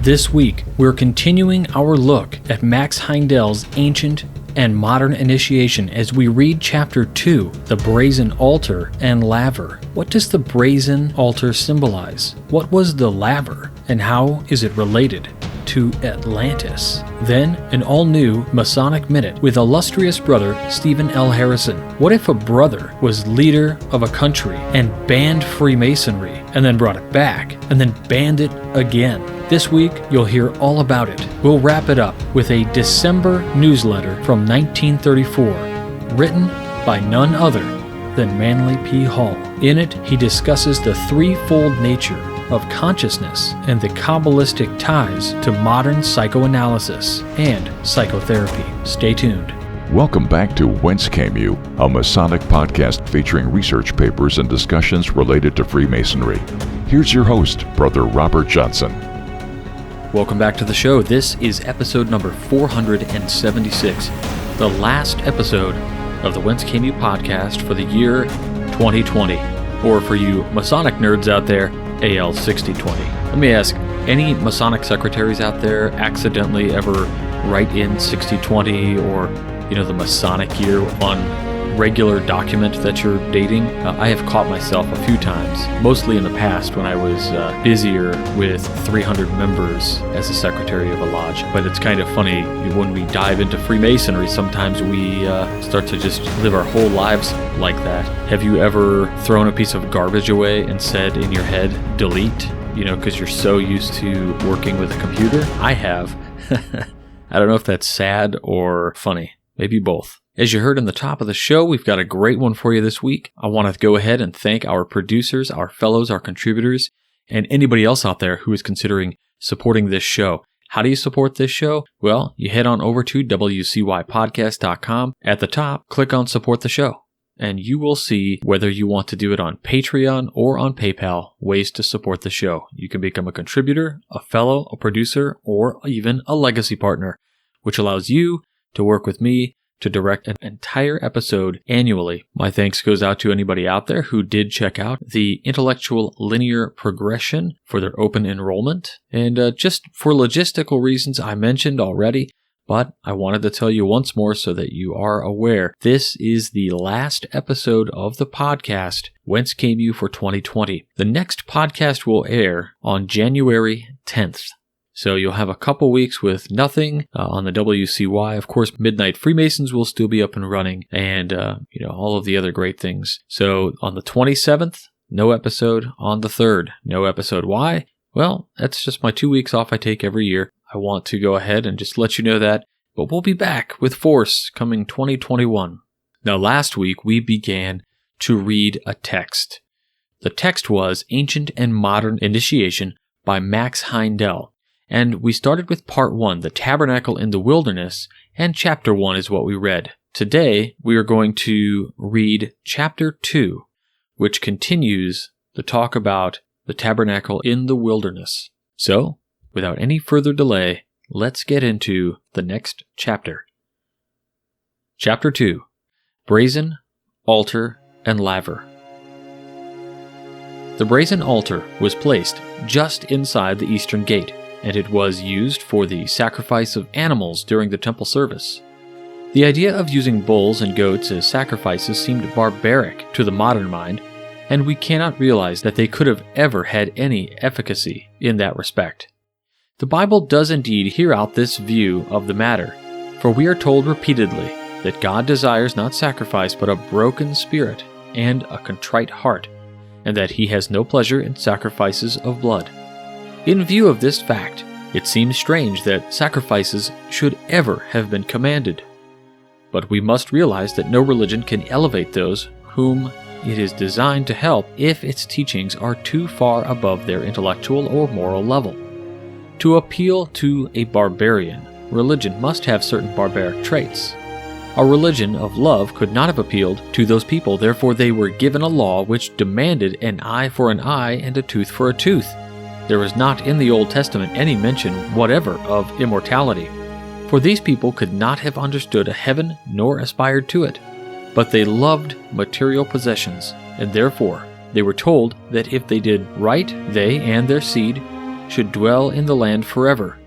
This week, we're continuing our look at Max Heindel's ancient and modern initiation as we read Chapter 2, the Brazen Altar and Laver. What does the Brazen Altar symbolize? What was the Laver, and how is it related to Atlantis? Then, an all-new Masonic Minute with illustrious brother Stephen L. Harrison. What if a brother was leader of a country and banned Freemasonry, and then brought it back, and then banned it again? This week, you'll hear all about it. We'll wrap it up with a December newsletter from 1934, written by none other than Manly P. Hall. In it, he discusses the threefold nature of consciousness and the kabbalistic ties to modern psychoanalysis and psychotherapy. Stay tuned. Welcome back to Whence Came You, a Masonic podcast featuring research papers and discussions related to Freemasonry. Here's your host, Brother Robert Johnson. Welcome back to the show. This is episode number 476, the last episode of the Whence Came You podcast for the year 2020, or for you Masonic nerds out there, AL 6020. Let me ask, any Masonic secretaries out there accidentally ever write in 6020 or, the Masonic year on regular document that you're dating? I have caught myself a few times, mostly in the past when I was busier with 300 members as a secretary of a lodge. But it's kind of funny, when we dive into Freemasonry, sometimes we start to just live our whole lives like that. Have you ever thrown a piece of garbage away and said in your head, delete, because you're so used to working with a computer? I have. I don't know if that's sad or funny. Maybe both. As you heard in the top of the show, we've got a great one for you this week. I want to go ahead and thank our producers, our fellows, our contributors, and anybody else out there who is considering supporting this show. How do you support this show? Well, you head on over to wcypodcast.com. At the top, click on Support the Show, and you will see whether you want to do it on Patreon or on PayPal, ways to support the show. You can become a contributor, a fellow, a producer, or even a legacy partner, which allows you to work with me to direct an entire episode annually. My thanks goes out to anybody out there who did check out the Intellectual Linear Progression for their open enrollment. And just for logistical reasons I mentioned already, but I wanted to tell you once more so that you are aware. This is the last episode of the podcast, Whence Came You for 2020. The next podcast will air on January 10th. So you'll have a couple weeks with nothing on the WCY. Of course, Midnight Freemasons will still be up and running, and all of the other great things. So on the 27th, no episode. On the 3rd, no episode. Why? Well, that's just my 2 weeks off I take every year. I want to go ahead and just let you know that. But we'll be back with force coming 2021. Now, last week we began to read a text. The text was Ancient and Modern Initiation by Max Heindel. And we started with Part 1, the Tabernacle in the Wilderness, and Chapter 1 is what we read. Today, we are going to read Chapter 2, which continues the talk about the Tabernacle in the Wilderness. So, without any further delay, let's get into the next chapter. Chapter 2, Brazen Altar and Laver. The Brazen Altar was placed just inside the eastern gate, and it was used for the sacrifice of animals during the temple service. The idea of using bulls and goats as sacrifices seemed barbaric to the modern mind, and we cannot realize that they could have ever had any efficacy in that respect. The Bible does indeed hear out this view of the matter, for we are told repeatedly that God desires not sacrifice but a broken spirit and a contrite heart, and that He has no pleasure in sacrifices of blood. In view of this fact, it seems strange that sacrifices should ever have been commanded. But we must realize that no religion can elevate those whom it is designed to help if its teachings are too far above their intellectual or moral level. To appeal to a barbarian, religion must have certain barbaric traits. A religion of love could not have appealed to those people, therefore they were given a law which demanded an eye for an eye and a tooth for a tooth. There is not in the Old Testament any mention whatever of immortality, for these people could not have understood a heaven nor aspired to it. But they loved material possessions, and therefore they were told that if they did right, they and their seed should dwell in the land forever,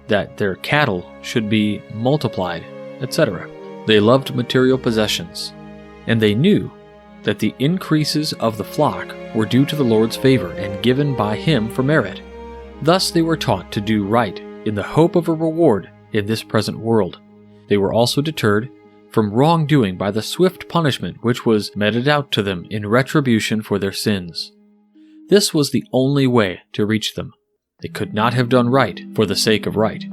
that their cattle should be multiplied, etc. They loved material possessions, and they knew that the increases of the flock were due to the Lord's favor and given by Him for merit. Thus they were taught to do right in the hope of a reward in this present world. They were also deterred from wrongdoing by the swift punishment which was meted out to them in retribution for their sins. This was the only way to reach them. They could not have done right for the sake of right,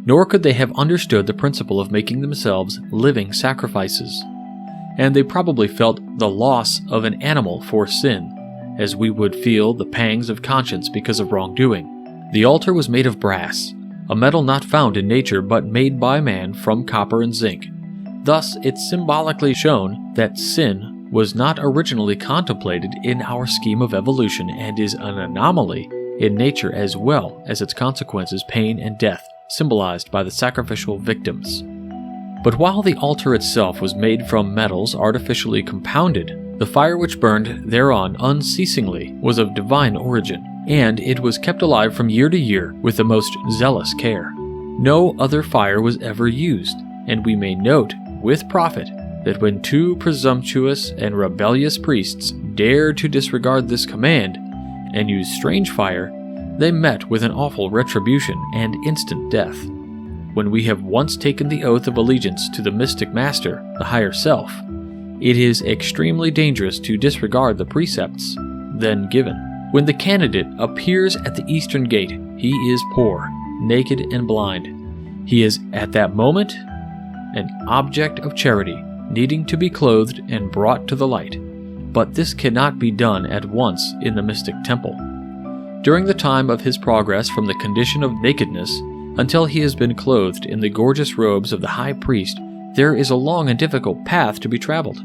nor could they have understood the principle of making themselves living sacrifices. And they probably felt the loss of an animal for sin, as we would feel the pangs of conscience because of wrongdoing. The altar was made of brass, a metal not found in nature but made by man from copper and zinc. Thus, it's symbolically shown that sin was not originally contemplated in our scheme of evolution and is an anomaly in nature as well as its consequences, pain and death, symbolized by the sacrificial victims. But while the altar itself was made from metals artificially compounded, the fire which burned thereon unceasingly was of divine origin, and it was kept alive from year to year with the most zealous care. No other fire was ever used, and we may note with profit that when two presumptuous and rebellious priests dared to disregard this command and use strange fire, they met with an awful retribution and instant death. When we have once taken the oath of allegiance to the mystic master, the higher self, it is extremely dangerous to disregard the precepts then given. When the candidate appears at the eastern gate, he is poor, naked, and blind. He is at that moment an object of charity, needing to be clothed and brought to the light. But this cannot be done at once in the mystic temple. During the time of his progress from the condition of nakedness until he has been clothed in the gorgeous robes of the high priest, there is a long and difficult path to be traveled.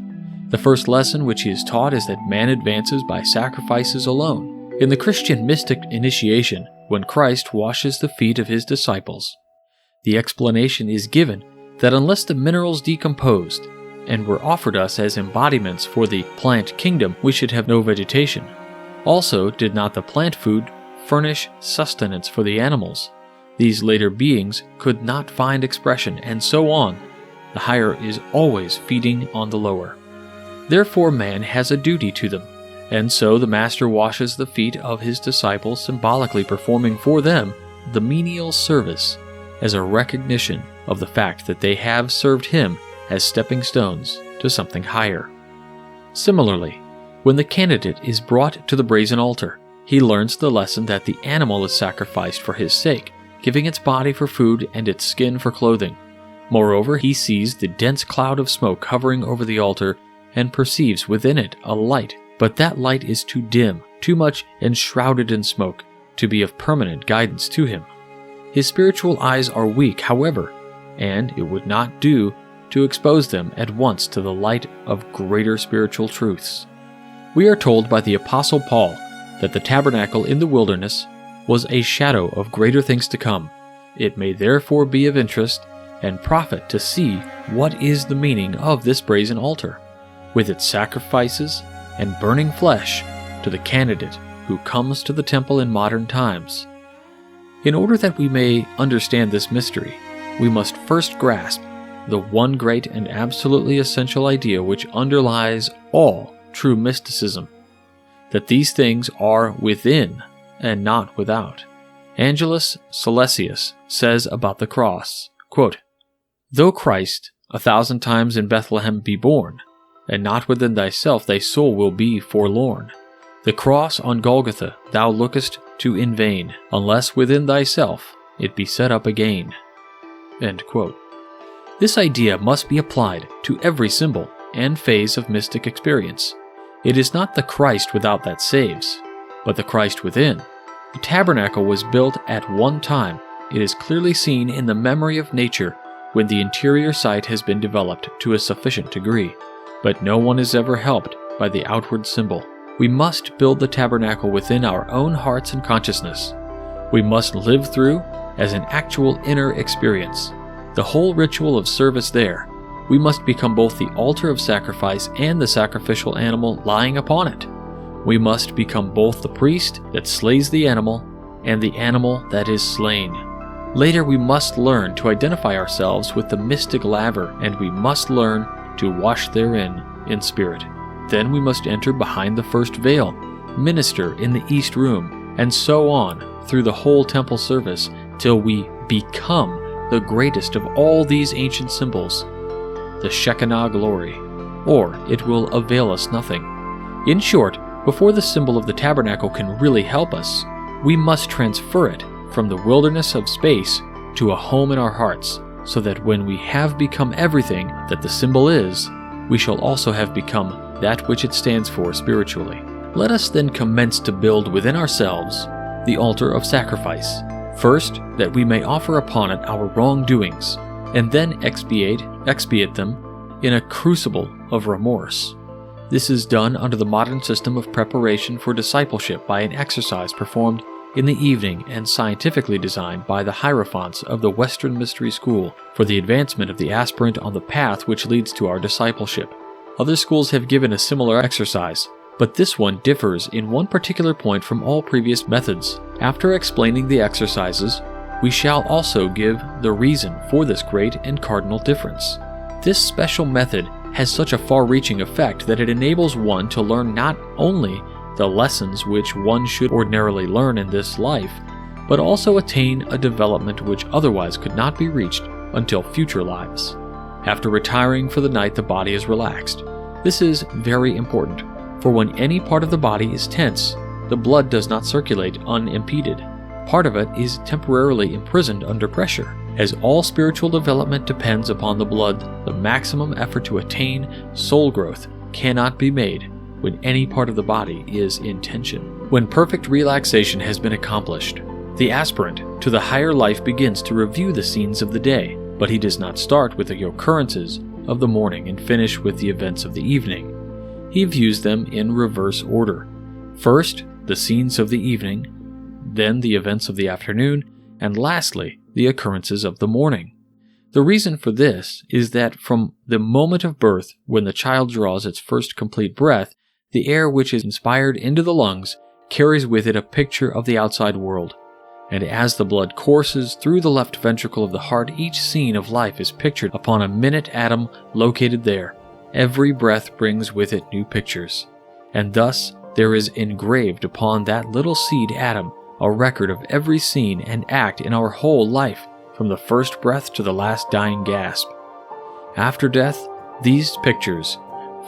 The first lesson which he is taught is that man advances by sacrifices alone. In the Christian mystic initiation, when Christ washes the feet of his disciples, the explanation is given that unless the minerals decomposed and were offered us as embodiments for the plant kingdom, we should have no vegetation. Also, did not the plant food furnish sustenance for the animals? These later beings could not find expression, and so on. The higher is always feeding on the lower. Therefore man has a duty to them, and so the Master washes the feet of his disciples, symbolically performing for them the menial service as a recognition of the fact that they have served him as stepping stones to something higher. Similarly, when the candidate is brought to the brazen altar, he learns the lesson that the animal is sacrificed for his sake, giving its body for food and its skin for clothing. Moreover, he sees the dense cloud of smoke hovering over the altar and perceives within it a light, but that light is too dim, too much enshrouded in smoke, to be of permanent guidance to him. His spiritual eyes are weak, however, and it would not do to expose them at once to the light of greater spiritual truths. We are told by the Apostle Paul that the tabernacle in the wilderness was a shadow of greater things to come. It may therefore be of interest and profit to see what is the meaning of this brazen altar, with its sacrifices and burning flesh, to the candidate who comes to the temple in modern times. In order that we may understand this mystery, we must first grasp the one great and absolutely essential idea which underlies all true mysticism, that these things are within and not without. Angelus Silesius says about the cross, quote, "Though Christ 1,000 times in Bethlehem be born, and not within thyself thy soul will be forlorn. The cross on Golgotha thou lookest to in vain, unless within thyself it be set up again." End quote. This idea must be applied to every symbol and phase of mystic experience. It is not the Christ without that saves, but the Christ within. The tabernacle was built at one time. It is clearly seen in the memory of nature when the interior sight has been developed to a sufficient degree. But no one is ever helped by the outward symbol. We must build the tabernacle within our own hearts and consciousness. We must live through as an actual inner experience the whole ritual of service there. We must become both the altar of sacrifice and the sacrificial animal lying upon it. We must become both the priest that slays the animal and the animal that is slain. Later we must learn to identify ourselves with the mystic laver, and we must learn to wash therein in spirit. Then we must enter behind the first veil, minister in the east room, and so on through the whole temple service till we become the greatest of all these ancient symbols, the Shekinah glory, or it will avail us nothing. In short, before the symbol of the tabernacle can really help us, we must transfer it from the wilderness of space to a home in our hearts, so that when we have become everything that the symbol is, we shall also have become that which it stands for spiritually. Let us then commence to build within ourselves the altar of sacrifice. First, that we may offer upon it our wrongdoings, and then expiate them in a crucible of remorse. This is done under the modern system of preparation for discipleship by an exercise performed in the evening and scientifically designed by the hierophants of the Western Mystery School for the advancement of the aspirant on the path which leads to our discipleship. Other schools have given a similar exercise, but this one differs in one particular point from all previous methods. After explaining the exercises, we shall also give the reason for this great and cardinal difference. This special method has such a far-reaching effect that it enables one to learn not only the lessons which one should ordinarily learn in this life, but also attain a development which otherwise could not be reached until future lives. After retiring for the night, the body is relaxed. This is very important, for when any part of the body is tense, the blood does not circulate unimpeded. Part of it is temporarily imprisoned under pressure. As all spiritual development depends upon the blood, the maximum effort to attain soul growth cannot be made when any part of the body is in tension. When perfect relaxation has been accomplished, the aspirant to the higher life begins to review the scenes of the day, but he does not start with the occurrences of the morning and finish with the events of the evening. He views them in reverse order. First, the scenes of the evening, then the events of the afternoon, and lastly, the occurrences of the morning. The reason for this is that from the moment of birth, when the child draws its first complete breath, the air which is inspired into the lungs carries with it a picture of the outside world. And as the blood courses through the left ventricle of the heart, each scene of life is pictured upon a minute atom located there. Every breath brings with it new pictures. And thus there is engraved upon that little seed atom a record of every scene and act in our whole life, from the first breath to the last dying gasp. After death, these pictures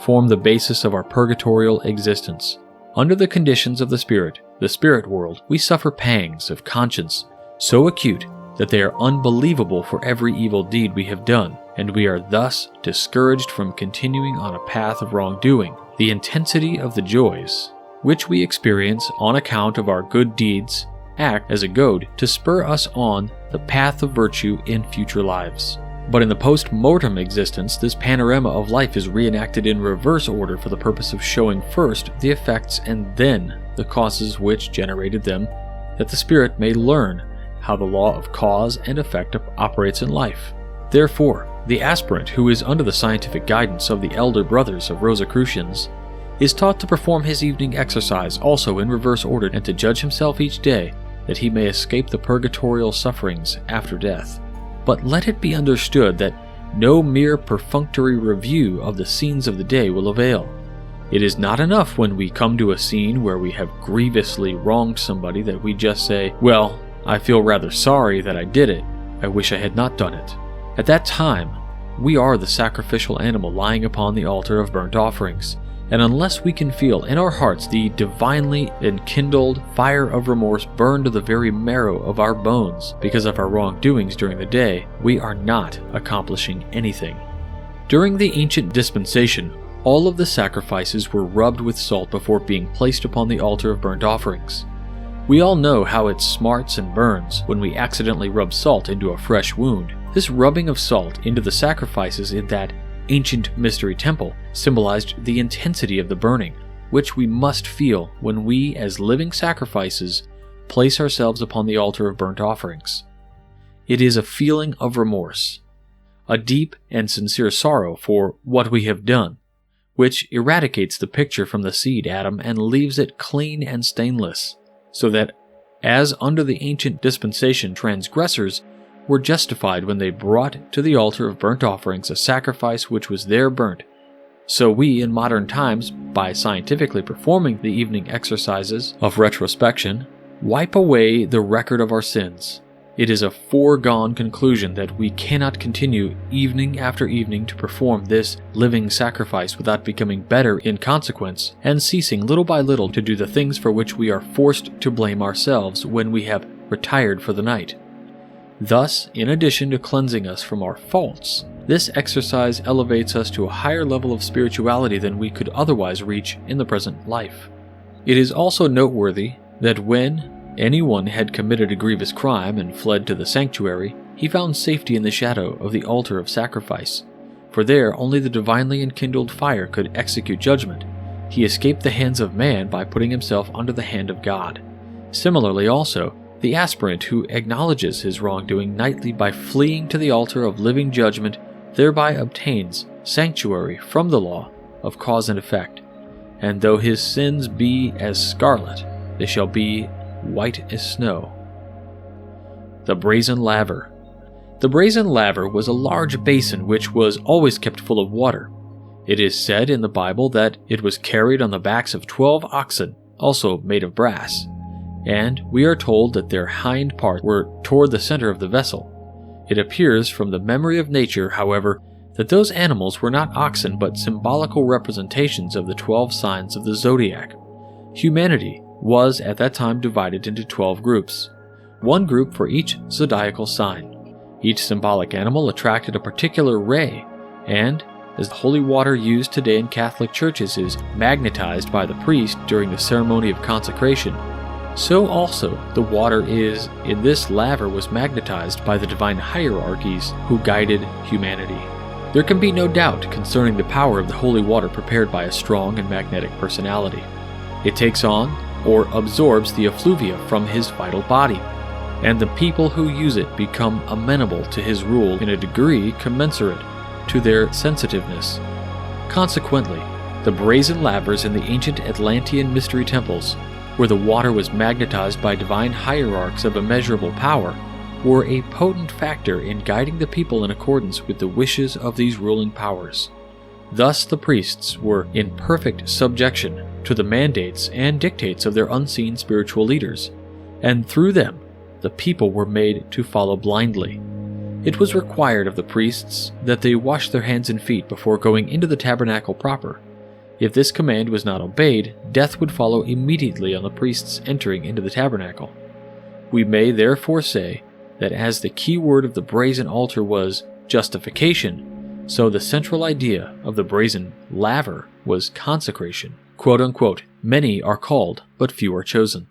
form the basis of our purgatorial existence. Under the conditions of the spirit world, we suffer pangs of conscience so acute that they are unbelievable for every evil deed we have done, and we are thus discouraged from continuing on a path of wrongdoing. The intensity of the joys which we experience on account of our good deeds act as a goad to spur us on the path of virtue in future lives. But in the post-mortem existence, this panorama of life is reenacted in reverse order for the purpose of showing first the effects and then the causes which generated them, that the spirit may learn how the law of cause and effect operates in life. Therefore, the aspirant who is under the scientific guidance of the elder brothers of Rosicrucians is taught to perform his evening exercise also in reverse order and to judge himself each day that he may escape the purgatorial sufferings after death. But let it be understood that no mere perfunctory review of the scenes of the day will avail. It is not enough when we come to a scene where we have grievously wronged somebody that we just say, "Well, I feel rather sorry that I did it. I wish I had not done it." At that time, we are the sacrificial animal lying upon the altar of burnt offerings, and unless we can feel in our hearts the divinely enkindled fire of remorse burn to the very marrow of our bones because of our wrongdoings during the day, we are not accomplishing anything. During the ancient dispensation, all of the sacrifices were rubbed with salt before being placed upon the altar of burnt offerings. We all know how it smarts and burns when we accidentally rub salt into a fresh wound. This rubbing of salt into the sacrifices in that ancient mystery temple symbolized the intensity of the burning, which we must feel when we, as living sacrifices, place ourselves upon the altar of burnt offerings. It is a feeling of remorse, a deep and sincere sorrow for what we have done, which eradicates the picture from the seed atom and leaves it clean and stainless, so that as under the ancient dispensation transgressors were justified when they brought to the altar of burnt offerings a sacrifice which was there burnt, so we in modern times, by scientifically performing the evening exercises of retrospection, wipe away the record of our sins. It is a foregone conclusion that we cannot continue evening after evening to perform this living sacrifice without becoming better in consequence and ceasing little by little to do the things for which we are forced to blame ourselves when we have retired for the night. Thus, in addition to cleansing us from our faults, this exercise elevates us to a higher level of spirituality than we could otherwise reach in the present life. It is also noteworthy that when anyone had committed a grievous crime and fled to the sanctuary, he found safety in the shadow of the altar of sacrifice, for there only the divinely enkindled fire could execute judgment. He escaped the hands of man by putting himself under the hand of God. Similarly also, the aspirant who acknowledges his wrongdoing nightly by fleeing to the altar of living judgment thereby obtains sanctuary from the law of cause and effect. And though his sins be as scarlet, they shall be white as snow. The Brazen Laver. The Brazen Laver was a large basin which was always kept full of water. It is said in the Bible that it was carried on the backs of 12 oxen, also made of brass, and we are told that their hind parts were toward the center of the vessel. It appears from the memory of nature, however, that those animals were not oxen but symbolical representations of the 12 signs of the zodiac. Humanity was at that time divided into 12 groups, one group for each zodiacal sign. Each symbolic animal attracted a particular ray, and as the holy water used today in Catholic churches is magnetized by the priest during the ceremony of consecration, so also the water in this laver was magnetized by the divine hierarchies who guided humanity. There can be no doubt concerning the power of the holy water prepared by a strong and magnetic personality. It takes on or absorbs the effluvia from his vital body, and the people who use it become amenable to his rule in a degree commensurate to their sensitiveness. Consequently, the brazen lavers in the ancient Atlantean mystery temples, where the water was magnetized by divine hierarchs of immeasurable power, were a potent factor in guiding the people in accordance with the wishes of these ruling powers. Thus the priests were in perfect subjection to the mandates and dictates of their unseen spiritual leaders, and through them the people were made to follow blindly. It was required of the priests that they wash their hands and feet before going into the tabernacle proper. If this command was not obeyed, death would follow immediately on the priests entering into the tabernacle. We may therefore say that as the key word of the brazen altar was justification, so the central idea of the brazen laver was consecration. Quote unquote, many are called, but few are chosen.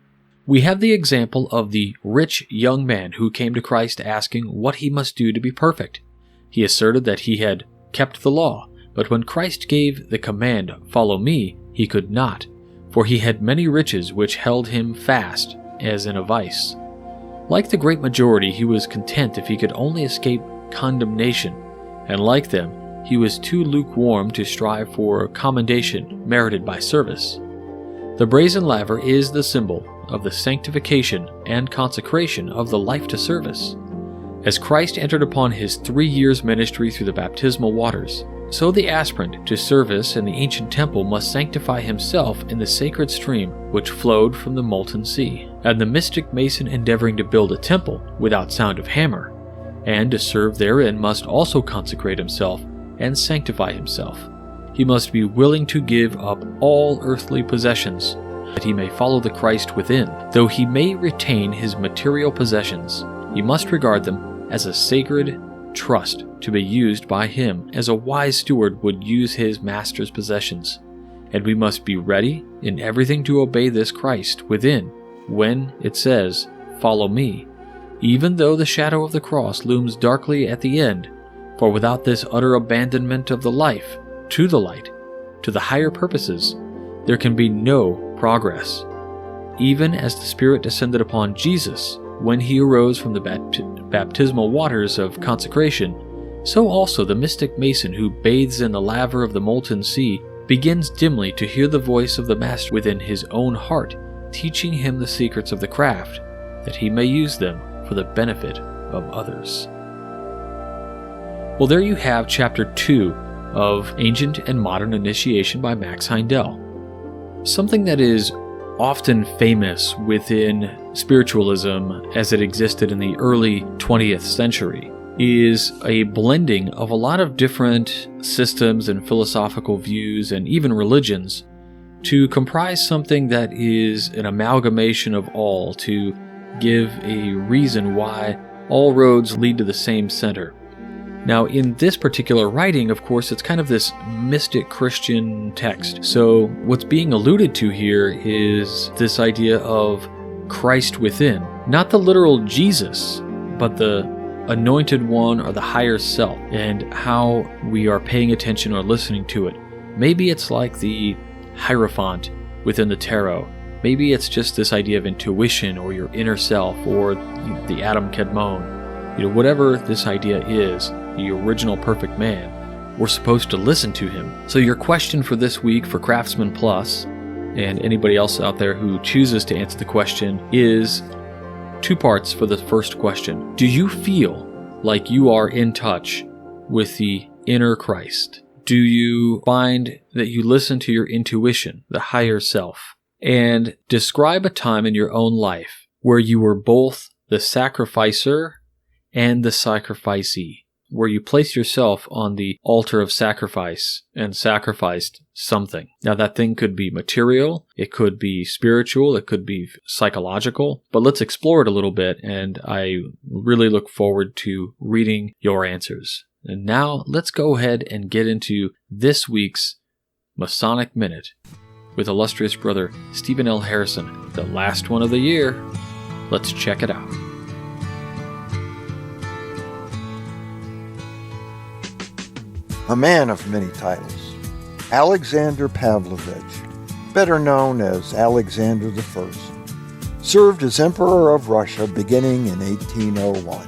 We have the example of the rich young man who came to Christ asking what he must do to be perfect. He asserted that he had kept the law, but when Christ gave the command, "Follow me," he could not, for he had many riches which held him fast, as in a vice. Like the great majority, he was content if he could only escape condemnation, and like them, he was too lukewarm to strive for commendation merited by service. The brazen laver is the symbol of the sanctification and consecration of the life to service. As Christ entered upon his 3 years' ministry through the baptismal waters, so the aspirant to service in the ancient temple must sanctify himself in the sacred stream which flowed from the molten sea, and the mystic mason endeavoring to build a temple without sound of hammer, and to serve therein must also consecrate himself and sanctify himself. He must be willing to give up all earthly possessions, that he may follow the Christ within. Though he may retain his material possessions, he must regard them as a sacred trust to be used by him as a wise steward would use his master's possessions. And we must be ready in everything to obey this Christ within when it says, "Follow me," even though the shadow of the cross looms darkly at the end, for without this utter abandonment of the life to the light, to the higher purposes, there can be no progress. Even as the Spirit descended upon Jesus when he arose from the baptismal waters of consecration, so also the mystic mason who bathes in the laver of the molten sea begins dimly to hear the voice of the Master within his own heart, teaching him the secrets of the craft, that he may use them for the benefit of others. Well, there you have Chapter 2 of Ancient and Modern Initiation by Max Heindel. Something that is often famous within spiritualism as it existed in the early 20th century is a blending of a lot of different systems and philosophical views and even religions to comprise something that is an amalgamation of all, to give a reason why all roads lead to the same center. Now, in this particular writing, of course, it's kind of this mystic Christian text. So what's being alluded to here is this idea of Christ within. Not the literal Jesus, but the anointed one or the higher self, and how we are paying attention or listening to it. Maybe it's like the Hierophant within the tarot. Maybe it's just this idea of intuition or your inner self or the Adam Kedmon. Whatever this idea is, the original perfect man, we're supposed to listen to him. So your question for this week for Craftsman Plus, and anybody else out there who chooses to answer the question, is 2 parts for the first question. Do you feel like you are in touch with the inner Christ? Do you find that you listen to your intuition, the higher self? And describe a time in your own life where you were both the sacrificer and the sacrificee, where you place yourself on the altar of sacrifice and sacrificed something. Now, that thing could be material, it could be spiritual, it could be psychological, but let's explore it a little bit, and I really look forward to reading your answers. And now, let's go ahead and get into this week's Masonic Minute with illustrious brother Stephen L. Harrison, the last one of the year. Let's check it out. A man of many titles, Alexander Pavlovich, better known as Alexander I, served as Emperor of Russia beginning in 1801.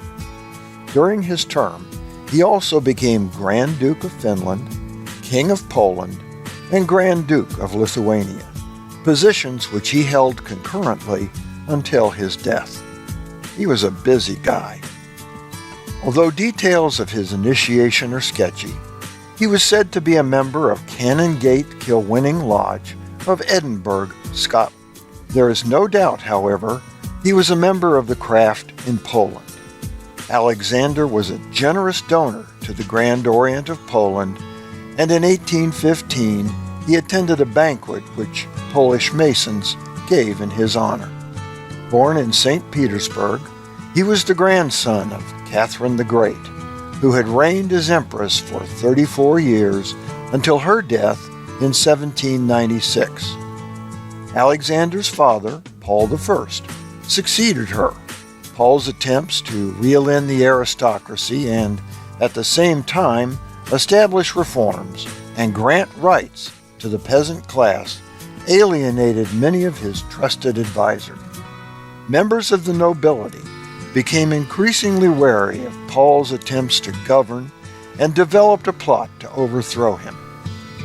During his term, he also became Grand Duke of Finland, King of Poland, and Grand Duke of Lithuania, positions which he held concurrently until his death. He was a busy guy. Although details of his initiation are sketchy, he was said to be a member of Canongate Kilwinning Lodge of Edinburgh, Scotland. There is no doubt, however, he was a member of the craft in Poland. Alexander was a generous donor to the Grand Orient of Poland, and in 1815 he attended a banquet which Polish Masons gave in his honor. Born in St. Petersburg, he was the grandson of Catherine the Great, who had reigned as empress for 34 years until her death in 1796. Alexander's father, Paul I, succeeded her. Paul's attempts to reel in the aristocracy and, at the same time, establish reforms and grant rights to the peasant class alienated many of his trusted advisors. Members of the nobility became increasingly wary of Paul's attempts to govern and developed a plot to overthrow him.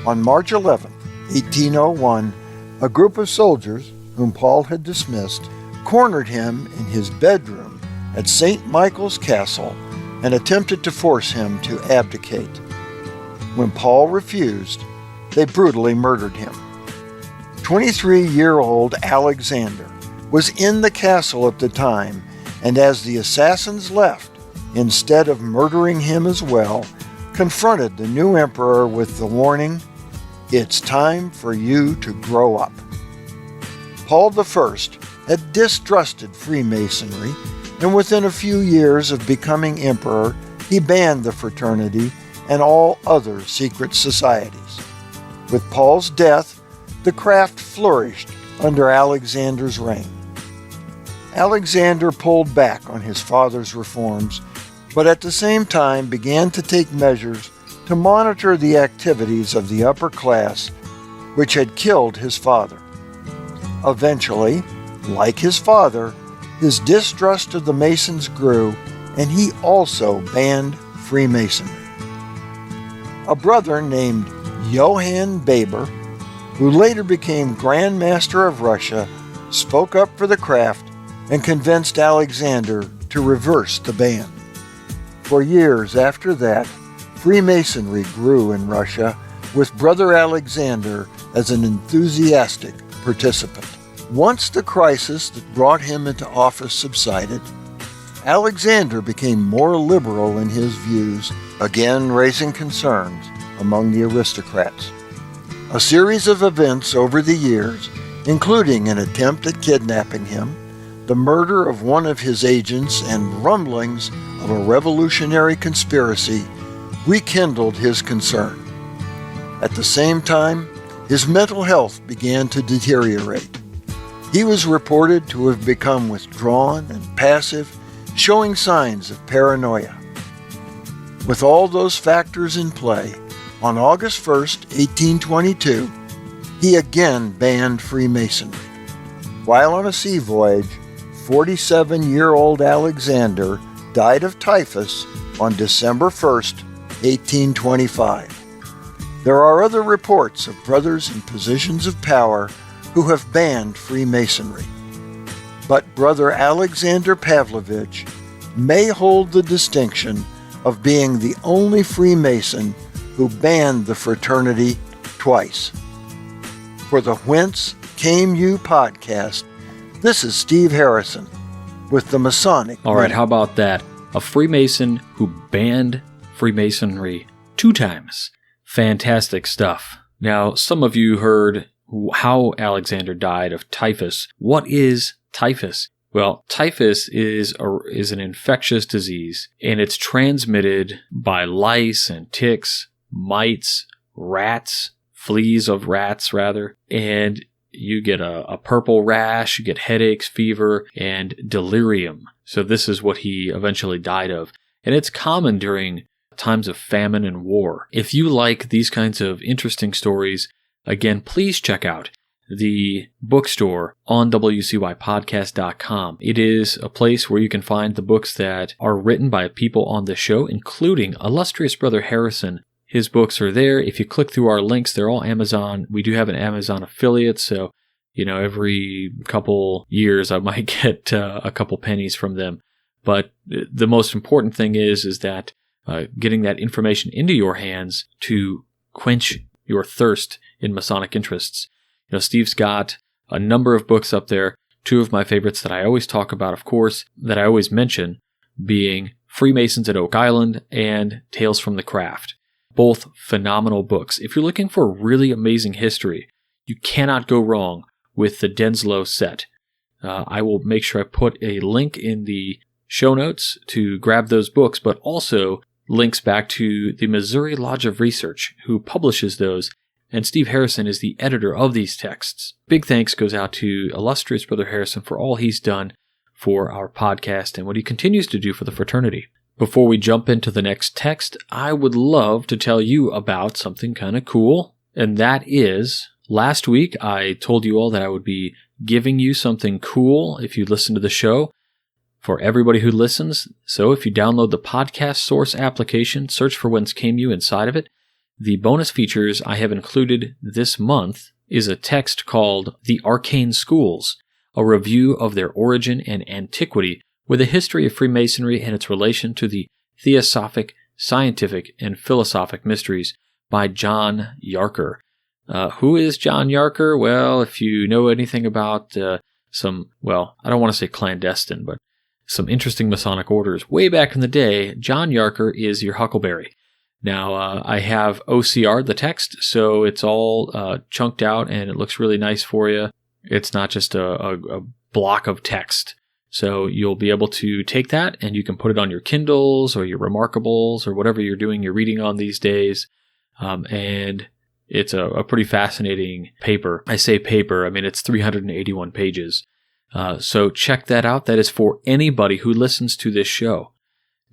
On March 11, 1801, a group of soldiers, whom Paul had dismissed, cornered him in his bedroom at St. Michael's Castle and attempted to force him to abdicate. When Paul refused, they brutally murdered him. 23-year-old Alexander was in the castle at the time, and as the assassins left, instead of murdering him as well, confronted the new emperor with the warning, "It's time for you to grow up." Paul I had distrusted Freemasonry, and within a few years of becoming emperor, he banned the fraternity and all other secret societies. With Paul's death, the craft flourished under Alexander's reign. Alexander pulled back on his father's reforms, but at the same time began to take measures to monitor the activities of the upper class, which had killed his father. Eventually, like his father, his distrust of the Masons grew, and he also banned Freemasonry. A brother named Johann Baber, who later became Grand Master of Russia, spoke up for the craft and convinced Alexander to reverse the ban. For years after that, Freemasonry grew in Russia, with Brother Alexander as an enthusiastic participant. Once the crisis that brought him into office subsided, Alexander became more liberal in his views, again raising concerns among the aristocrats. A series of events over the years, including an attempt at kidnapping him, the murder of one of his agents, and rumblings of a revolutionary conspiracy, rekindled his concern. At the same time, his mental health began to deteriorate. He was reported to have become withdrawn and passive, showing signs of paranoia. With all those factors in play, on August 1st, 1822, he again banned Freemasonry. While on a sea voyage, 47-year-old Alexander died of typhus on December 1st, 1825. There are other reports of brothers in positions of power who have banned Freemasonry. But Brother Alexander Pavlovich may hold the distinction of being the only Freemason who banned the fraternity twice. For the Whence Came You podcast, this is Steve Harrison with the Masonic Minute. All right, how about that? A Freemason who banned Freemasonry 2 times. Fantastic stuff. Now, some of you heard how Alexander died of typhus. What is typhus? Well, typhus is an infectious disease, and it's transmitted by lice and ticks, mites, rats, fleas of rats rather, and you get a purple rash, you get headaches, fever, and delirium. So this is what he eventually died of. And it's common during times of famine and war. If you like these kinds of interesting stories, again, please check out the bookstore on wcypodcast.com. It is a place where you can find the books that are written by people on the show, including illustrious Brother Harrison. His books are there. If you click through our links, they're all Amazon. We do have an Amazon affiliate, so every couple years I might get a couple pennies from them. But the most important thing is that getting that information into your hands to quench your thirst in Masonic interests. Steve's got a number of books up there. 2 of my favorites that I always talk about, of course, that I always mention, being Freemasons at Oak Island and Tales from the Craft. Both phenomenal books. If you're looking for really amazing history, you cannot go wrong with the Denslow set. I will make sure I put a link in the show notes to grab those books, but also links back to the Missouri Lodge of Research, who publishes those, and Steve Harrison is the editor of these texts. Big thanks goes out to illustrious Brother Harrison for all he's done for our podcast and what he continues to do for the fraternity. Before we jump into the next text, I would love to tell you about something kind of cool, and that is, last week I told you all that I would be giving you something cool if you listen to the show for everybody who listens. So if you download the podcast source application, search for Whence Came You inside of it, the bonus features I have included this month is a text called The Arcane Schools, a review of their origin and antiquity with a history of Freemasonry and its relation to the theosophic, scientific, and philosophic mysteries by John Yarker. Who is John Yarker? Well, if you know anything about I don't want to say clandestine, but some interesting Masonic orders way back in the day, John Yarker is your huckleberry. Now, I have OCR'd the text, so it's all chunked out and it looks really nice for you. It's not just a block of text. So you'll be able to take that and you can put it on your Kindles or your Remarkables or whatever you're doing your reading on these days. And it's a pretty fascinating paper. I say paper, I mean it's 381 pages. So check that out. That is for anybody who listens to this show.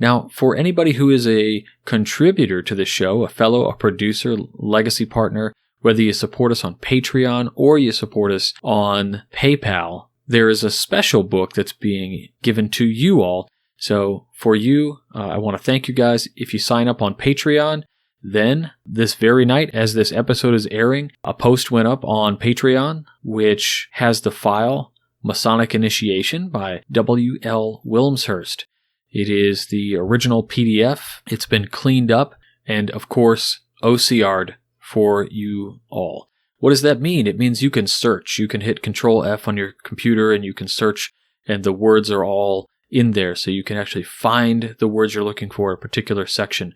Now, for anybody who is a contributor to the show, a fellow, a producer, legacy partner, whether you support us on Patreon or you support us on PayPal, there is a special book that's being given to you all. So for you, I want to thank you guys. If you sign up on Patreon, then this very night, as this episode is airing, a post went up on Patreon, which has the file Masonic Initiation by W.L. Wilmshurst. It is the original PDF. It's been cleaned up and, of course, OCR'd for you all. What does that mean? It means you can search. You can hit Control F on your computer and you can search, and the words are all in there, so you can actually find the words you're looking for in a particular section.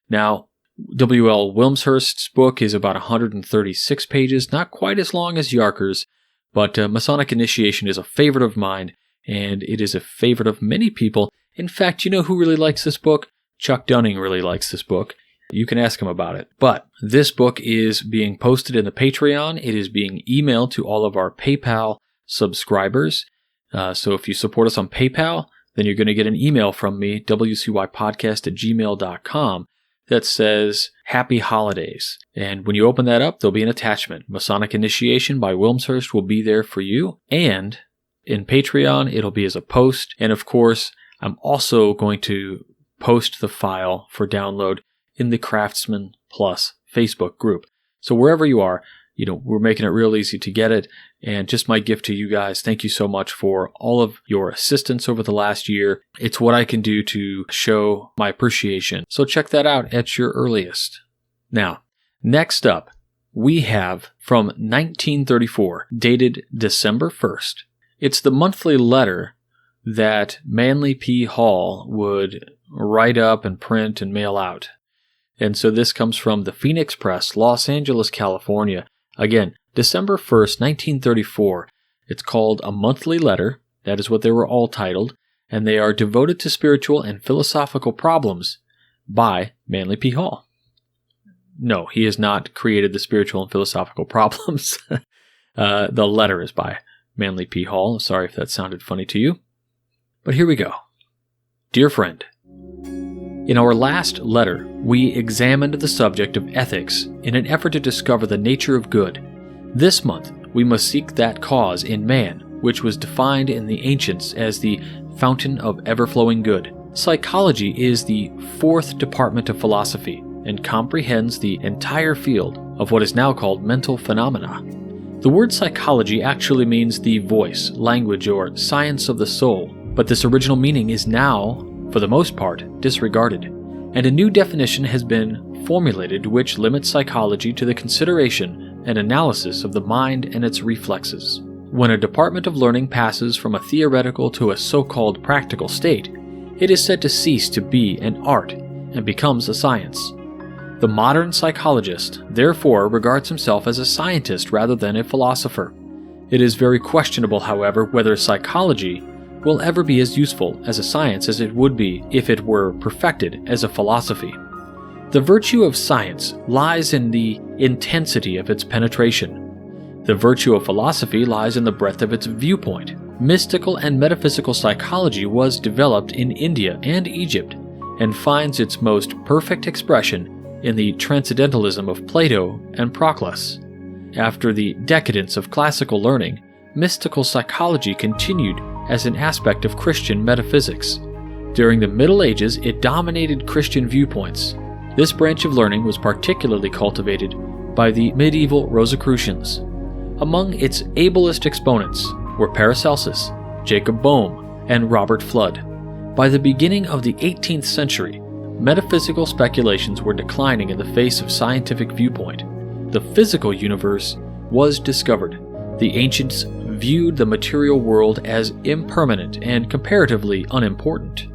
Now, W.L. Wilmshurst's book is about 136 pages, not quite as long as Yarker's, but Masonic Initiation is a favorite of mine, and it is a favorite of many people. In fact, you know who really likes this book? Chuck Dunning really likes this book. You can ask him about it. But this book is being posted in the Patreon. It is being emailed to all of our PayPal subscribers. So if you support us on PayPal, then you're going to get an email from me, wcypodcast@gmail.com, that says, Happy Holidays. And when you open that up, there'll be an attachment. Masonic Initiation by Wilmshurst will be there for you. And in Patreon, it'll be as a post. And of course, I'm also going to post the file for download in the Craftsman Plus Facebook group. So wherever you are, we're making it real easy to get it. And just my gift to you guys, thank you so much for all of your assistance over the last year. It's what I can do to show my appreciation. So check that out at your earliest. Now, next up, we have from 1934, dated December 1st. It's the monthly letter that Manly P. Hall would write up and print and mail out. And so this comes from the Phoenix Press, Los Angeles, California. Again, December 1st, 1934. It's called A Monthly Letter. That is what they were all titled. And they are devoted to spiritual and philosophical problems by Manly P. Hall. No, he has not created the spiritual and philosophical problems. The letter is by Manly P. Hall. Sorry if that sounded funny to you. But here we go. Dear friend, in our last letter, we examined the subject of ethics in an effort to discover the nature of good. This month, we must seek that cause in man, which was defined in the ancients as the fountain of ever-flowing good. Psychology is the fourth department of philosophy and comprehends the entire field of what is now called mental phenomena. The word psychology actually means the voice, language, or science of the soul, but this original meaning is now, for the most part, disregarded, and a new definition has been formulated which limits psychology to the consideration and analysis of the mind and its reflexes. When a department of learning passes from a theoretical to a so-called practical state, it is said to cease to be an art and becomes a science. The modern psychologist, therefore, regards himself as a scientist rather than a philosopher. It is very questionable, however, whether psychology will ever be as useful as a science as it would be if it were perfected as a philosophy. The virtue of science lies in the intensity of its penetration. The virtue of philosophy lies in the breadth of its viewpoint. Mystical and metaphysical psychology was developed in India and Egypt and finds its most perfect expression in the transcendentalism of Plato and Proclus. After the decadence of classical learning, mystical psychology continued as an aspect of Christian metaphysics. During the Middle Ages, it dominated Christian viewpoints. This branch of learning was particularly cultivated by the medieval Rosicrucians. Among its ablest exponents were Paracelsus, Jacob Boehme, and Robert Flood. By the beginning of the 18th century, metaphysical speculations were declining in the face of scientific viewpoint. The physical universe was discovered. The ancients viewed the material world as impermanent and comparatively unimportant.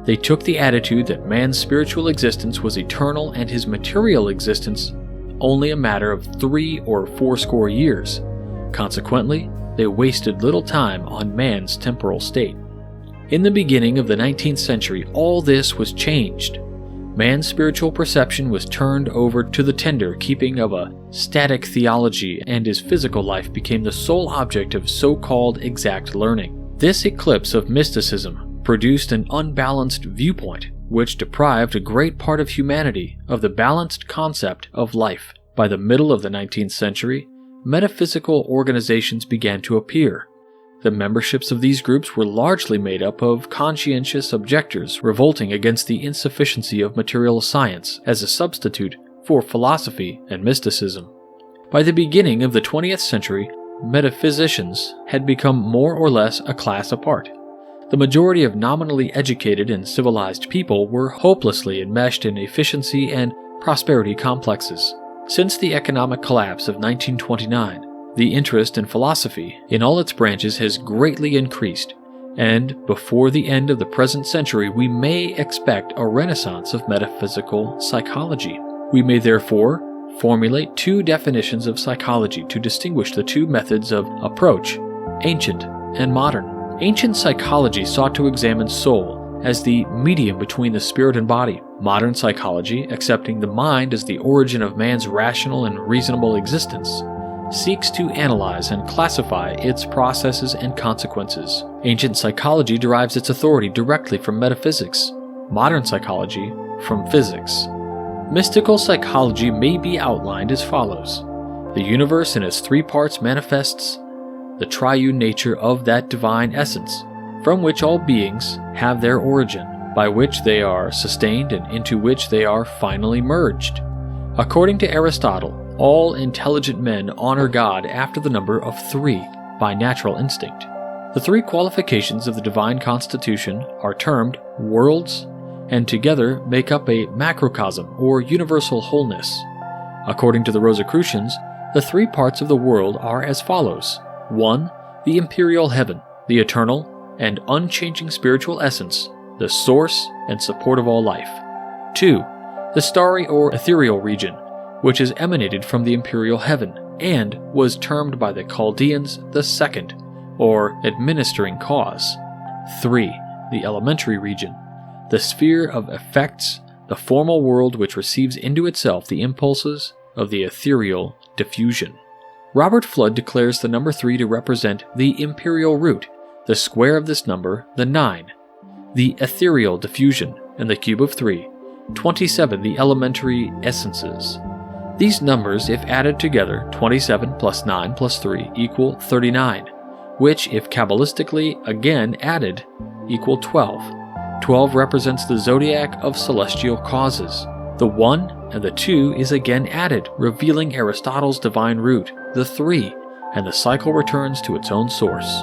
They took the attitude that man's spiritual existence was eternal and his material existence only a matter of 3 or 4 years. Consequently, they wasted little time on man's temporal state. In the beginning of the 19th century, all this was changed. Man's spiritual perception was turned over to the tender keeping of a static theology, and his physical life became the sole object of so-called exact learning. This eclipse of mysticism produced an unbalanced viewpoint, which deprived a great part of humanity of the balanced concept of life. By the middle of the 19th century, metaphysical organizations began to appear. The memberships of these groups were largely made up of conscientious objectors revolting against the insufficiency of material science as a substitute for philosophy and mysticism. By the beginning of the 20th century, metaphysicians had become more or less a class apart. The majority of nominally educated and civilized people were hopelessly enmeshed in efficiency and prosperity complexes. Since the economic collapse of 1929, the interest in philosophy in all its branches has greatly increased, and before the end of the present century we may expect a renaissance of metaphysical psychology. We may therefore formulate two definitions of psychology to distinguish the two methods of approach, ancient and modern. Ancient psychology sought to examine soul as the medium between the spirit and body. Modern psychology, accepting the mind as the origin of man's rational and reasonable existence, seeks to analyze and classify its processes and consequences. Ancient psychology derives its authority directly from metaphysics, modern psychology from physics. Mystical psychology may be outlined as follows. The universe in its three parts manifests the triune nature of that divine essence, from which all beings have their origin, by which they are sustained and into which they are finally merged. According to Aristotle, all intelligent men honor God after the number of three, by natural instinct. The three qualifications of the divine constitution are termed worlds, and together make up a macrocosm or universal wholeness. According to the Rosicrucians, the three parts of the world are as follows. 1. The imperial heaven, the eternal and unchanging spiritual essence, the source and support of all life. 2. The starry or ethereal region, which is emanated from the imperial heaven, and was termed by the Chaldeans the second, or administering cause. 3. The elementary region, the sphere of effects, the formal world which receives into itself the impulses of the ethereal diffusion. Robert Flood declares the number 3 to represent the imperial root, the square of this number, the 9, the ethereal diffusion, and the cube of 3, 27 the elementary essences. These numbers, if added together, 27 plus 9 plus 3 equal 39, which, if kabbalistically again added, equal 12. 12 represents the zodiac of celestial causes. The 1 and the 2 is again added, revealing Aristotle's divine root, the 3, and the cycle returns to its own source.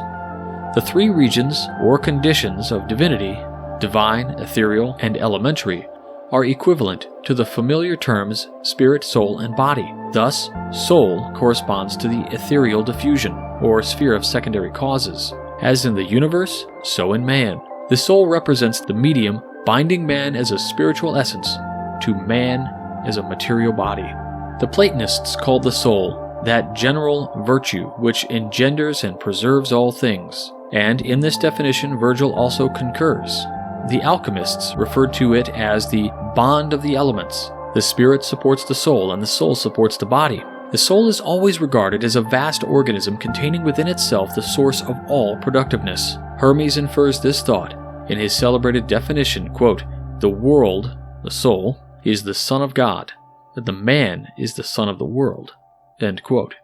The three regions or conditions of divinity, divine, ethereal, and elementary, are equivalent to the familiar terms spirit, soul, and body. Thus, soul corresponds to the ethereal diffusion, or sphere of secondary causes. As in the universe, so in man. The soul represents the medium binding man as a spiritual essence to man as a material body. The Platonists called the soul that general virtue which engenders and preserves all things, and in this definition Virgil also concurs. The alchemists referred to it as the bond of the elements. The spirit supports the soul, and the soul supports the body. The soul is always regarded as a vast organism containing within itself the source of all productiveness. Hermes infers this thought in his celebrated definition, quote, "The world, the soul, is the son of God, and the man is the son of the world." End quote.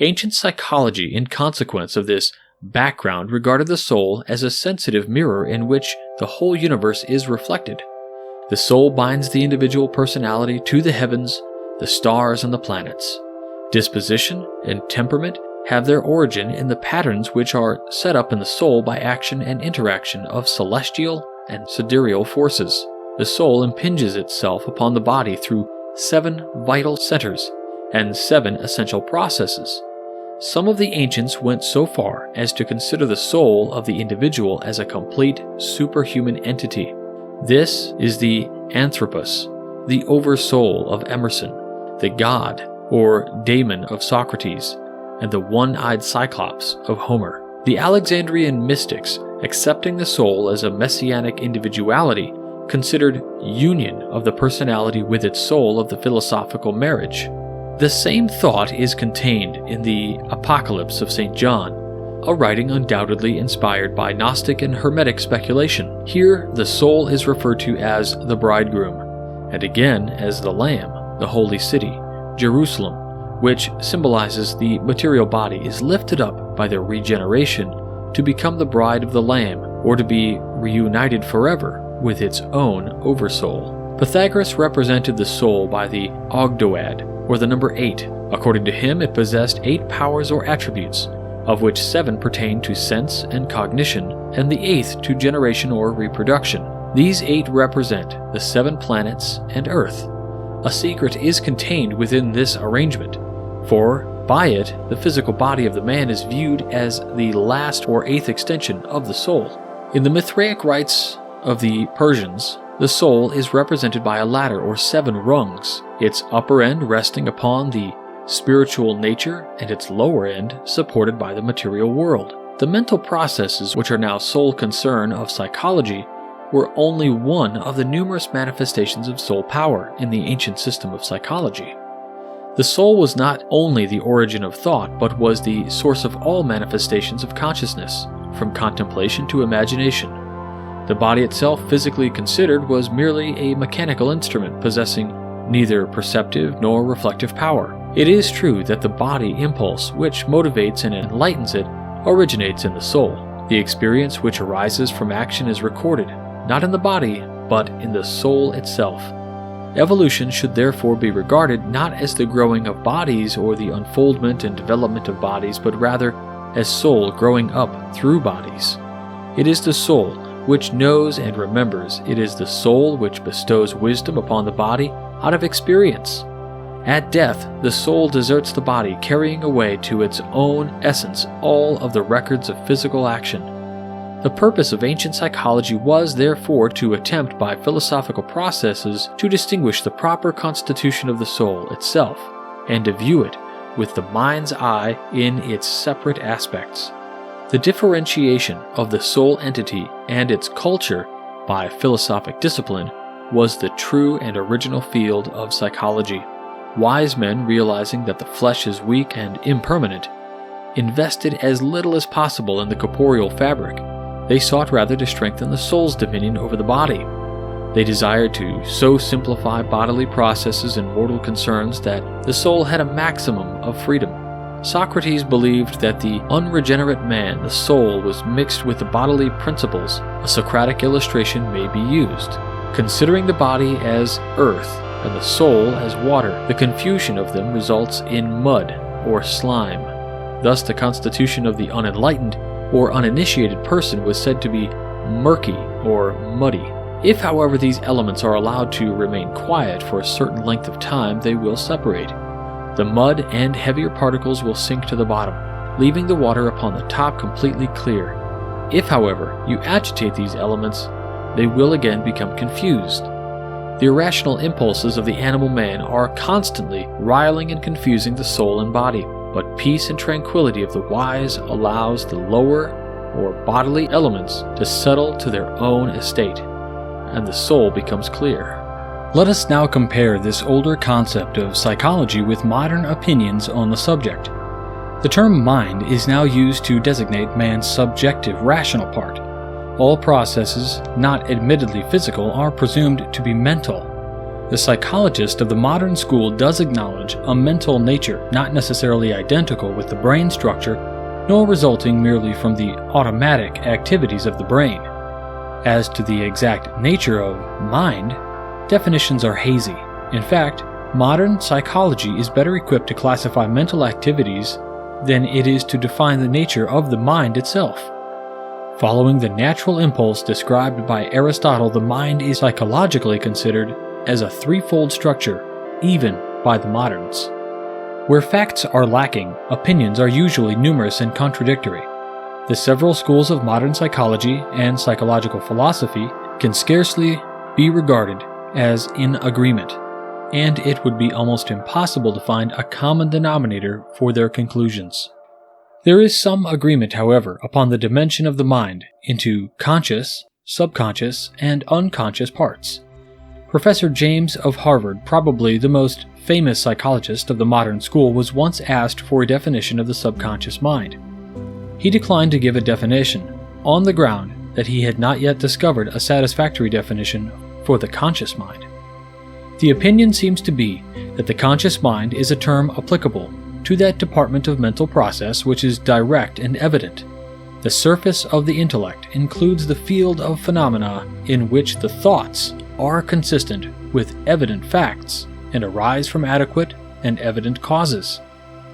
Ancient psychology, in consequence of this background, regarded the soul as a sensitive mirror in which the whole universe is reflected. The soul binds the individual personality to the heavens, the stars, and the planets. Disposition and temperament have their origin in the patterns which are set up in the soul by action and interaction of celestial and sidereal forces. The soul impinges itself upon the body through 7 vital centers and 7 essential processes. Some of the ancients went so far as to consider the soul of the individual as a complete superhuman entity. This is the anthropos, the oversoul of Emerson, the god or daemon of Socrates, and the one-eyed cyclops of Homer. The Alexandrian mystics, accepting the soul as a messianic individuality, considered union of the personality with its soul of the philosophical marriage. The same thought is contained in the Apocalypse of St. John, a writing undoubtedly inspired by Gnostic and Hermetic speculation. Here, the soul is referred to as the bridegroom, and again as the Lamb, the holy city, Jerusalem, which symbolizes the material body is lifted up by their regeneration to become the bride of the Lamb, or to be reunited forever with its own oversoul. Pythagoras represented the soul by the Ogdoad, or the number 8. According to him, it possessed 8 powers or attributes, of which 7 pertain to sense and cognition, and the 8th to generation or reproduction. These 8 represent the 7 planets and Earth. A secret is contained within this arrangement, for by it, the physical body of the man is viewed as the last or 8th extension of the soul. In the Mithraic rites of the Persians, the soul is represented by a ladder or 7 rungs, its upper end resting upon the spiritual nature and its lower end supported by the material world. The mental processes, which are now sole concern of psychology, were only one of the numerous manifestations of soul power in the ancient system of psychology. The soul was not only the origin of thought, but was the source of all manifestations of consciousness, from contemplation to imagination. The body itself, physically considered, was merely a mechanical instrument possessing neither perceptive nor reflective power. It is true that the body impulse, which motivates and enlightens it, originates in the soul. The experience which arises from action is recorded, not in the body, but in the soul itself. Evolution should therefore be regarded not as the growing of bodies or the unfoldment and development of bodies, but rather as soul growing up through bodies. It is the soul which knows and remembers. It is the soul which bestows wisdom upon the body out of experience. At death, the soul deserts the body, carrying away to its own essence all of the records of physical action. The purpose of ancient psychology was, therefore, to attempt by philosophical processes to distinguish the proper constitution of the soul itself, and to view it with the mind's eye in its separate aspects. The differentiation of the soul entity and its culture by philosophic discipline was the true and original field of psychology. Wise men, realizing that the flesh is weak and impermanent, invested as little as possible in the corporeal fabric. They sought rather to strengthen the soul's dominion over the body. They desired to so simplify bodily processes and mortal concerns that the soul had a maximum of freedom. Socrates believed that the unregenerate man, the soul, was mixed with the bodily principles. A Socratic illustration may be used. Considering the body as earth and the soul as water, the confusion of them results in mud or slime. Thus, the constitution of the unenlightened or uninitiated person was said to be murky or muddy. If, however, these elements are allowed to remain quiet for a certain length of time, they will separate. The mud and heavier particles will sink to the bottom, leaving the water upon the top completely clear. If, however, you agitate these elements, they will again become confused. The irrational impulses of the animal man are constantly riling and confusing the soul and body, but peace and tranquility of the wise allows the lower or bodily elements to settle to their own estate, and the soul becomes clear. Let us now compare this older concept of psychology with modern opinions on the subject. The term mind is now used to designate man's subjective rational part. All processes, not admittedly physical, are presumed to be mental. The psychologist of the modern school does acknowledge a mental nature, not necessarily identical with the brain structure, nor resulting merely from the automatic activities of the brain. As to the exact nature of mind, definitions are hazy. In fact, modern psychology is better equipped to classify mental activities than it is to define the nature of the mind itself. Following the natural impulse described by Aristotle, the mind is psychologically considered as a threefold structure, even by the moderns. Where facts are lacking, opinions are usually numerous and contradictory. The several schools of modern psychology and psychological philosophy can scarcely be regarded as in agreement, and it would be almost impossible to find a common denominator for their conclusions. There is some agreement, however, upon the dimension of the mind into conscious, subconscious, and unconscious parts. Professor James of Harvard, probably the most famous psychologist of the modern school, was once asked for a definition of the subconscious mind. He declined to give a definition, on the ground that he had not yet discovered a satisfactory definition for the conscious mind. The opinion seems to be that the conscious mind is a term applicable to that department of mental process which is direct and evident. The surface of the intellect includes the field of phenomena in which the thoughts are consistent with evident facts and arise from adequate and evident causes.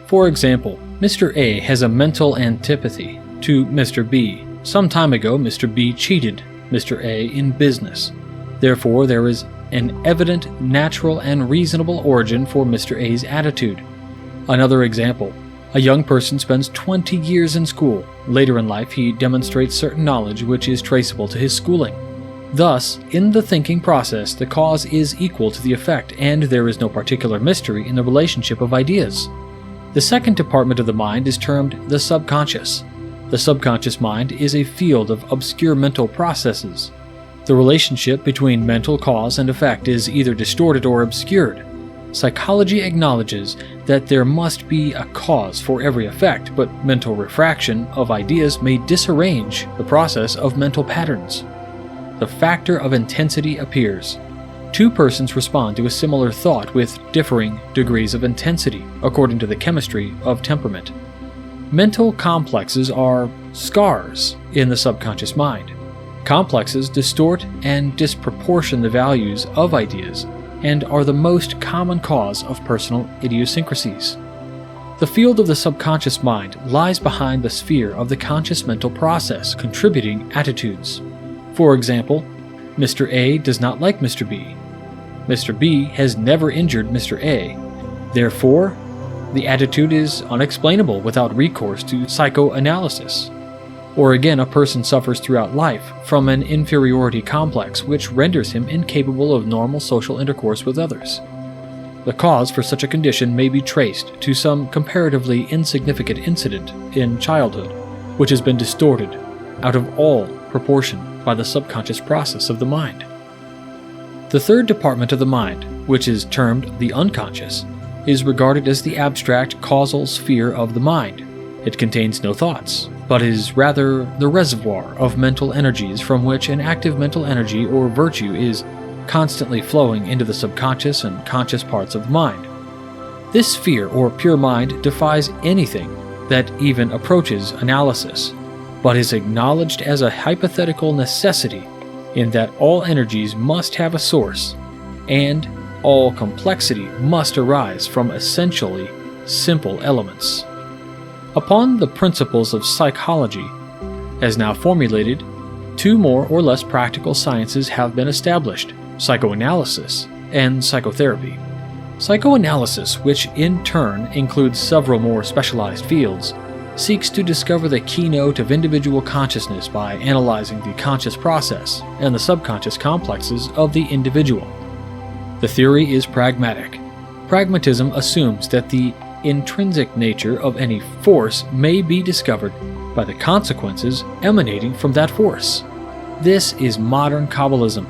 For example, Mr. A has a mental antipathy to Mr. B. Some time ago, Mr. B cheated Mr. A in business. Therefore, there is an evident, natural, and reasonable origin for Mr. A's attitude. Another example, a young person spends 20 years in school. Later in life, he demonstrates certain knowledge which is traceable to his schooling. Thus, in the thinking process, the cause is equal to the effect, and there is no particular mystery in the relationship of ideas. The second department of the mind is termed the subconscious. The subconscious mind is a field of obscure mental processes. The relationship between mental cause and effect is either distorted or obscured. Psychology acknowledges that there must be a cause for every effect, but mental refraction of ideas may disarrange the process of mental patterns. The factor of intensity appears. Two persons respond to a similar thought with differing degrees of intensity, according to the chemistry of temperament. Mental complexes are scars in the subconscious mind. Complexes distort and disproportion the values of ideas and are the most common cause of personal idiosyncrasies. The field of the subconscious mind lies behind the sphere of the conscious mental process, contributing attitudes. For example, Mr. A does not like Mr. B. Mr. B has never injured Mr. A. Therefore, the attitude is unexplainable without recourse to psychoanalysis. Or again, a person suffers throughout life from an inferiority complex which renders him incapable of normal social intercourse with others. The cause for such a condition may be traced to some comparatively insignificant incident in childhood, which has been distorted out of all proportion by the subconscious process of the mind. The third department of the mind, which is termed the unconscious, is regarded as the abstract causal sphere of the mind. It contains no thoughts, but is rather the reservoir of mental energies from which an active mental energy or virtue is constantly flowing into the subconscious and conscious parts of the mind. This sphere or pure mind defies anything that even approaches analysis, but is acknowledged as a hypothetical necessity in that all energies must have a source, and all complexity must arise from essentially simple elements. Upon the principles of psychology, as now formulated, two more or less practical sciences have been established: psychoanalysis and psychotherapy. Psychoanalysis, which in turn includes several more specialized fields, seeks to discover the keynote of individual consciousness by analyzing the conscious process and the subconscious complexes of the individual. The theory is pragmatic. Pragmatism assumes that the intrinsic nature of any force may be discovered by the consequences emanating from that force. This is modern Kabbalism.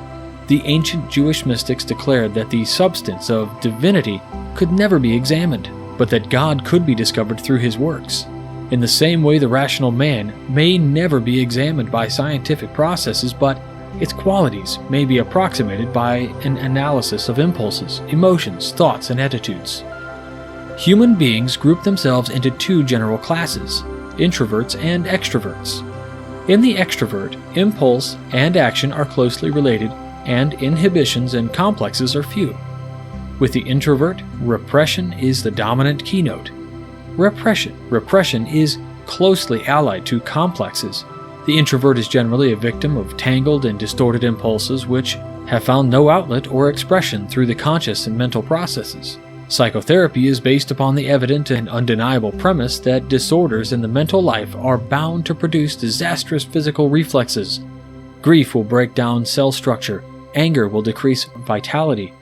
The ancient Jewish mystics declared that the substance of divinity could never be examined, but that God could be discovered through his works. In the same way, the rational man may never be examined by scientific processes, but its qualities may be approximated by an analysis of impulses, emotions, thoughts, and attitudes. Human beings group themselves into two general classes: introverts and extroverts. In the extrovert, impulse and action are closely related, and inhibitions and complexes are few. With the introvert, repression is the dominant keynote. Repression is closely allied to complexes. The introvert is generally a victim of tangled and distorted impulses which have found no outlet or expression through the conscious and mental processes. Psychotherapy is based upon the evident and undeniable premise that disorders in the mental life are bound to produce disastrous physical reflexes. Grief will break down cell structure, anger will decrease vitality,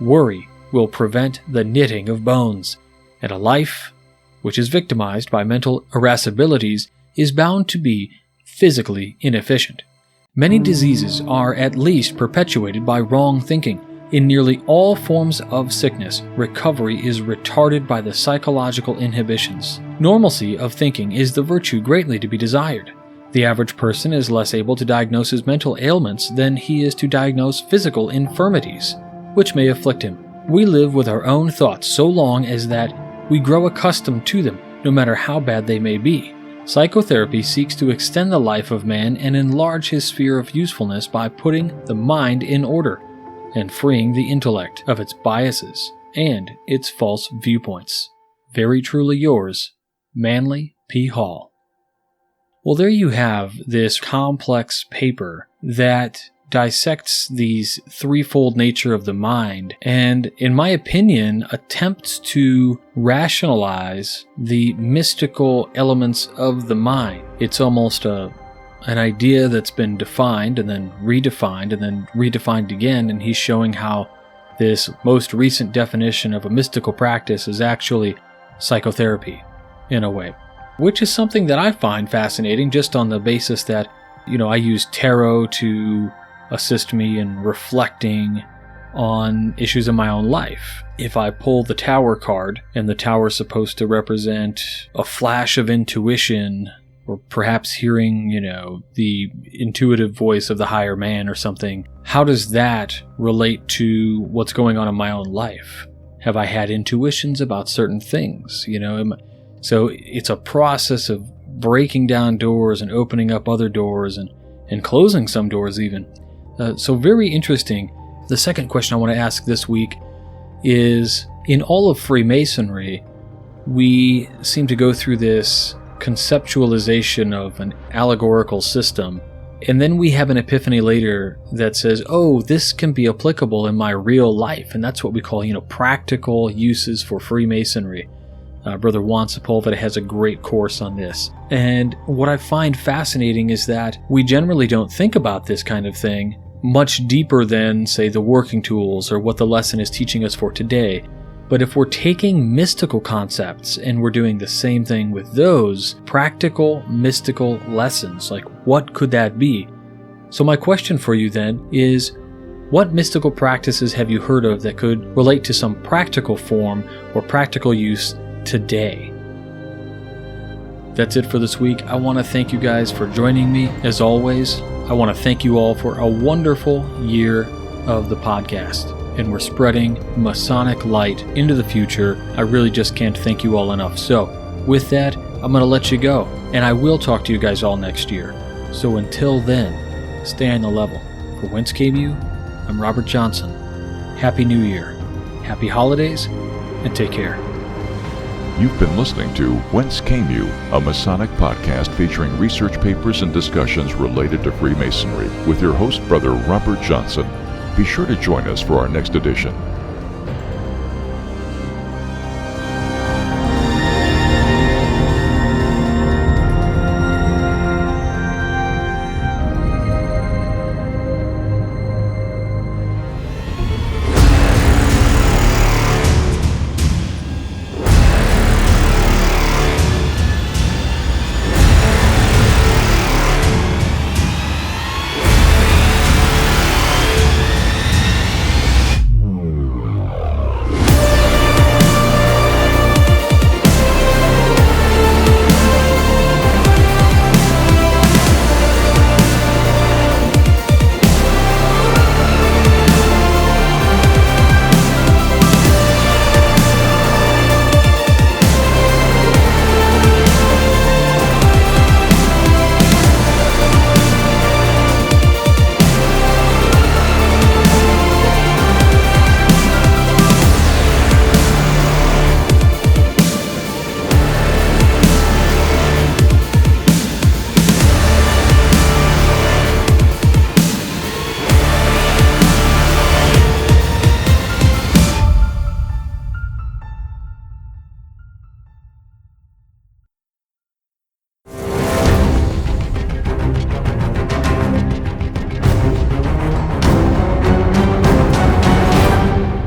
worry will prevent the knitting of bones, and a life which is victimized by mental irascibilities is bound to be physically inefficient. Many diseases are at least perpetuated by wrong thinking. In nearly all forms of sickness, recovery is retarded by the psychological inhibitions. Normalcy of thinking is the virtue greatly to be desired. The average person is less able to diagnose his mental ailments than he is to diagnose physical infirmities, which may afflict him. We live with our own thoughts so long as that we grow accustomed to them, no matter how bad they may be. Psychotherapy seeks to extend the life of man and enlarge his sphere of usefulness by putting the mind in order and freeing the intellect of its biases. and its false viewpoints. Very truly yours, Manly P. Hall. Well, there you have this complex paper that dissects these threefold nature of the mind and, in my opinion, attempts to rationalize the mystical elements of the mind. It's almost an idea that's been defined and then redefined and then redefined again, and he's showing how this most recent definition of a mystical practice is actually psychotherapy, in a way, which is something that I find fascinating just on the basis that, I use tarot to assist me in reflecting on issues in my own life. If I pull the Tower card, and the Tower is supposed to represent a flash of intuition, or perhaps hearing, the intuitive voice of the higher man or something, how does that relate to what's going on in my own life? Have I had intuitions about certain things? So it's a process of breaking down doors and opening up other doors and closing some doors even. So very interesting. The second question I want to ask this week is, in all of Freemasonry, we seem to go through this conceptualization of an allegorical system, and then we have an epiphany later that says, oh, this can be applicable in my real life, and that's what we call, practical uses for Freemasonry. Brother Juan Sepulveda has a great course on this. And what I find fascinating is that we generally don't think about this kind of thing much deeper than, say, the working tools or what the lesson is teaching us for today. But if we're taking mystical concepts and we're doing the same thing with those practical, mystical lessons, like what could that be? So my question for you then is, what mystical practices have you heard of that could relate to some practical form or practical use today? That's it for this week. I want to thank you guys for joining me. As always, I want to thank you all for a wonderful year of the podcast. And we're spreading Masonic light into the future. I really just can't thank you all enough. So, with that, I'm going to let you go. And I will talk to you guys all next year. So until then, stay on the level. For Whence Came You, I'm Robert Johnson. Happy New Year. Happy holidays, and take care. You've been listening to Whence Came You, a Masonic podcast featuring research papers and discussions related to Freemasonry with your host, Brother Robert Johnson. Be sure to join us for our next edition.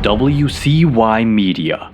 WCY Media.